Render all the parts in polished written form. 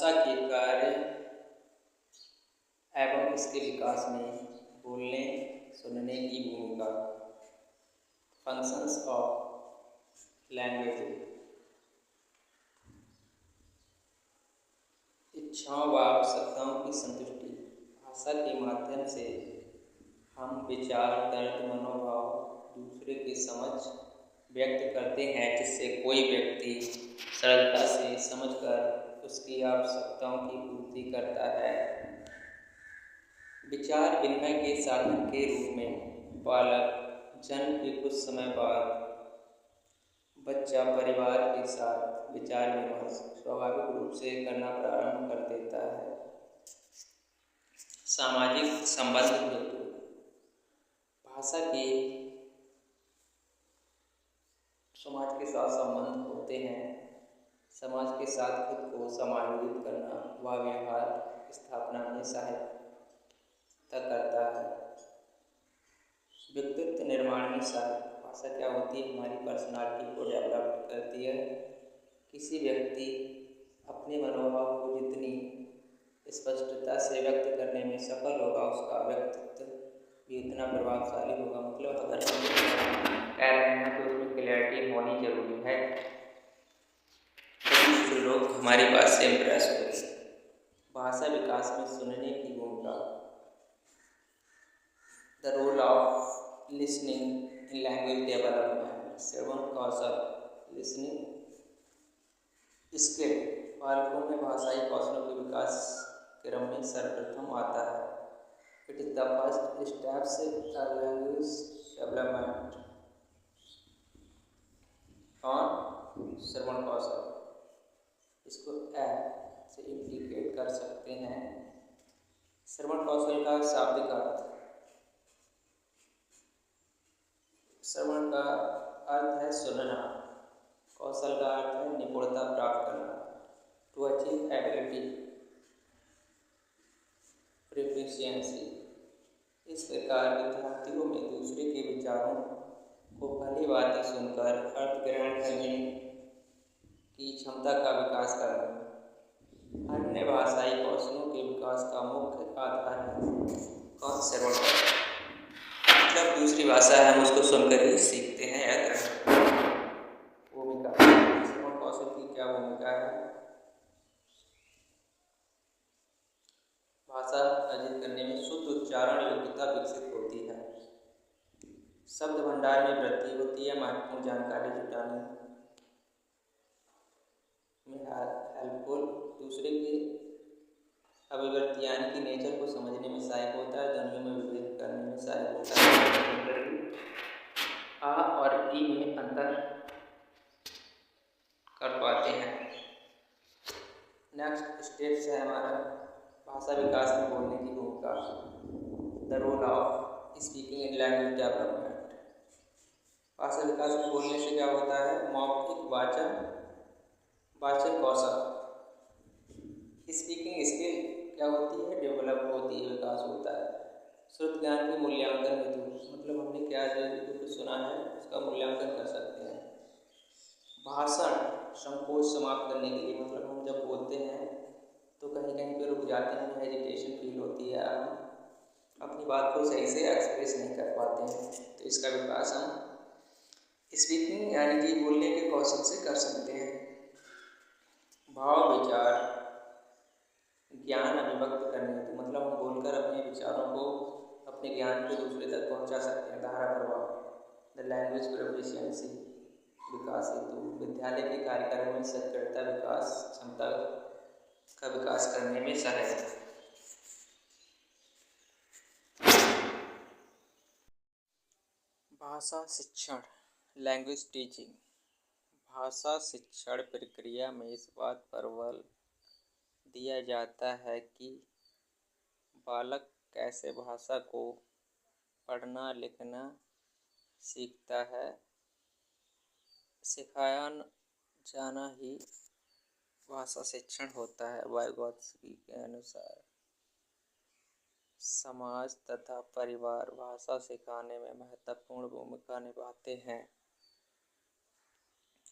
भाषा के कार्य एवं इसके विकास में बोलने सुनने की भूमिका। Functions of language. इच्छाओं व आवश्यकताओं की संतुष्टि। भाषा के माध्यम से हम विचार, दर्द, मनोभाव दूसरे की समझ व्यक्त करते हैं, जिससे कोई व्यक्ति सरलता से समझकर उसकी आवश्यकताओं की पूर्ति करता है। विचार विनिमय के साधन के रूप में बालक जन्म के कुछ समय बाद बच्चा परिवार के साथ विचार विमर्श स्वाभाविक रूप से करना प्रारंभ कर देता है। सामाजिक संबंध हेतु भाषा के समाज के साथ संबंध होते हैं। समाज के साथ खुद को समायोजित करना व व्यवहार स्थापना में सहायता करता है। व्यक्तित्व निर्माण में सहायक। भाषा क्या होती है? हमारी पर्सनालिटी को डेवलप करती है। किसी व्यक्ति अपने मनोभाव को जितनी स्पष्टता से व्यक्त करने में सफल होगा, उसका व्यक्तित्व भी उतना प्रभावशाली होगा। मतलब अगर हम कह रहे हैं तो उसमें क्लैरिटी होनी जरूरी है, तो लोग हमारी बात से इम्प्रेस होंगे। भाषा विकास में सुनने की भूमिका। The role of listening in language development. श्रवण कौशल, लिसनिंग स्किल बालकों में भाषाई कौशलों के विकास क्रम में सर्वप्रथम आता है। It is the first steps in language development. कौन? श्रवण कौशल। इसको ए से इंडिकेट कर सकते हैं। श्रवण कौशल का शाब्दिक अर्थ। श्रवण का अर्थ है सुनना, कौशल का अर्थ है निपुणता प्राप्त करना। To achieve ability, proficiency. इस प्रकार विद्यार्थियों में दूसरे के विचारों को भली भांति सुनकर अर्थ ग्रहण करने की क्षमता का विकास करना अन्य भाषाई कौशलों के विकास का मुख्य आधार है। कौन? श्रवण कौशल। मतलब दूसरी भाषा है, हम उसको सुनकर ही सीखते हैं। याद रखें। भूमिका। श्रवण कौशल की क्या भूमिका है? भाषा अर्जित करने में शुद्ध उच्चारण योग्यता विकसित होती है। शब्द भंडार में वृद्धि होती है। महत्वपूर्ण जानकारी जुटाने में हेल्पफुल। दूसरे के अभिव्यक्ति यानी कि नेचर को समझने में सहायक होता है। ध्वनियों में विभेद करने में सहायक होता है। आ और ई में अंतर कर पाते हैं। नेक्स्ट स्टेप्स है हमारा भाषा विकास में बोलने की भूमिका। The role of speaking in language development. भाषा विकास में बोलने से क्या होता है? मौखिक वाचन कौशल, स्पीकिंग स्किल क्या होती है? डेवलप होती है, विकास होता है। श्रुत ज्ञान के मूल्यांकन हेतु, मतलब हमने क्या जो कुछ सुना है उसका मूल्यांकन कर सकते हैं। भाषण संकोच समाप्त करने के लिए, मतलब हम जब बोलते हैं तो कहीं कहीं पे रुक जाते हैं, हेजिटेशन फील होती है, हम अपनी बात को सही से एक्सप्रेस नहीं कर पाते हैं, तो इसका विकास हम स्पीकिंग यानी कि बोलने के कौशल से कर सकते हैं। भाव विचार ज्ञान अभिव्यक्त करने हेतु, मतलब हम बोलकर अपने विचारों को, अपने ज्ञान को दूसरे तक पहुंचा सकते हैं। धारा प्रभाव। द लैंग्वेज प्रोफिशिएंसी विकास हेतु विद्यालय के कार्यक्रम में साक्षरता विकास क्षमता का विकास करने में सहायता। भाषा शिक्षण, लैंग्वेज टीचिंग। भाषा शिक्षण प्रक्रिया में इस बात पर बल दिया जाता है कि बालक कैसे भाषा को पढ़ना लिखना सीखता है। सिखाया जाना ही भाषा शिक्षण होता है। वाइगोत्स्की के अनुसार समाज तथा परिवार भाषा सिखाने में महत्वपूर्ण भूमिका निभाते हैं।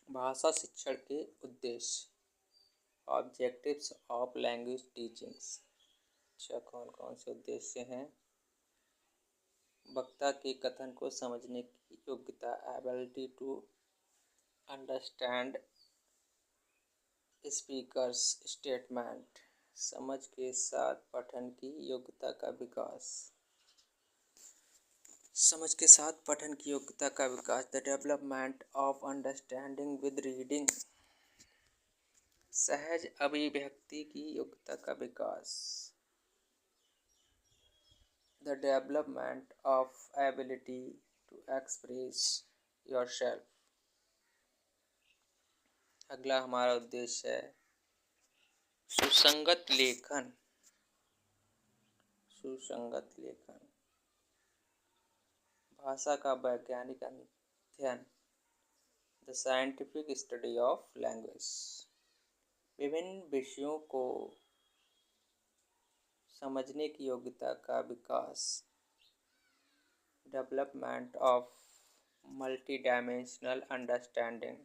भाषा शिक्षण के उद्देश्य ऑब्जेक्टिव्स ऑफ लैंग्वेज टीचिंग्स। अच्छा, कौन कौन से उद्देश्य हैं? वक्ता के कथन को समझने की योग्यता, ability to understand speakers statement. समझ के साथ पठन की योग्यता का विकास। समझ के साथ पठन की योग्यता का विकास। The development of understanding with reading. सहज अभिव्यक्ति की योग्यता का विकास। The development of ability to express yourself. अगला हमारा उद्देश्य है सुसंगत लेखन। सुसंगत लेखन, भाषा का वैज्ञानिक अध्ययन। The scientific study of language. विभिन्न विषयों को समझने की योग्यता का विकास। Development of multidimensional understanding.